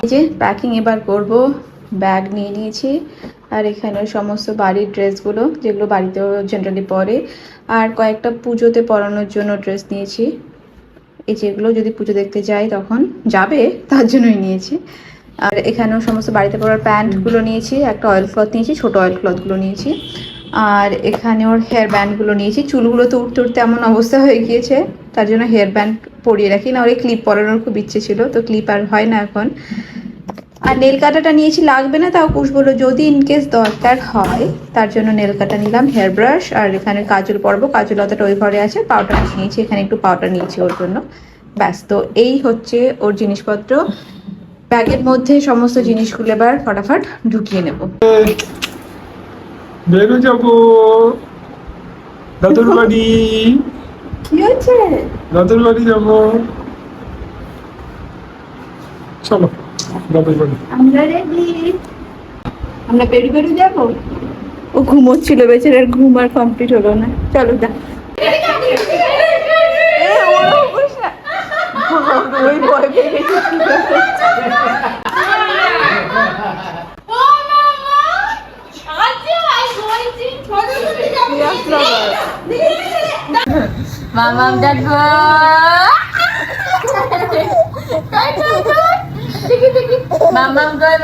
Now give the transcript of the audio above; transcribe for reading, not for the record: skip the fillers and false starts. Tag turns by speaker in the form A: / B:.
A: এই যে প্যাকিং এবার করব। ব্যাগ নিয়ে নিয়েছি, আর এখানে সমস্ত বাড়ির ড্রেসগুলো যেগুলো বাড়িতেও জেনারেলি পরে, আর কয়েকটা পুজোতে পরানোর জন্য ড্রেস নিয়েছি। এই যেগুলো যদি পুজো দেখতে যাই তখন যাবে, তার জন্যই নিয়েছি। আর এখানেও সমস্ত বাড়িতে পরার প্যান্টগুলো নিয়েছি, একটা অয়েল ক্লথ নিয়েছি, ছোটো অয়েল ক্লথগুলো নিয়েছি। আর এখানে ওর হেয়ার ব্যান্ডগুলো নিয়েছি। চুলগুলো তো উঠতে উঠতে এমন অবস্থা হয়ে গিয়েছে, তার জন্য হেয়ার ব্যান্ড পরিয়ে রাখি, না ওর ক্লিপ পরানোর খুব ইচ্ছে ছিল, তো ক্লিপ আর হয় না এখন। আর নেল কাটাটা নিয়েছি, লাগবে না, তাও কুশ বললো যদি ইনকেস দরকার হয় তার জন্য নেল কাটা নিলাম, হেয়ার ব্রাশ, আর এখানে কাজল পরবো, কাজল লতাটা ওই ঘরে আছে, পাউডার নিয়েছি, এখানে একটু পাউডার নিয়েছি ওর জন্য। ব্যাস, তো এই হচ্ছে ওর জিনিসপত্র। ব্যাগের মধ্যে সমস্ত জিনিসগুলো এবার ফটাফট ঢুকিয়ে নেব।
B: বেরো যাবো দাদুর বাড়ি।
A: কি হচ্ছে?
B: দাদুর বাড়ি যাবো, চলো দাদুর বাড়ি।
A: আমরা রেডি, আমরা বেরু যাবো। ও ঘুমোচ্ছিল বেচারার, ঘুম আর কমপ্লিট হলো না। চলো যা। ওই ভয় পেয়ে গেছে।
C: মামাম দেখো মামাম কই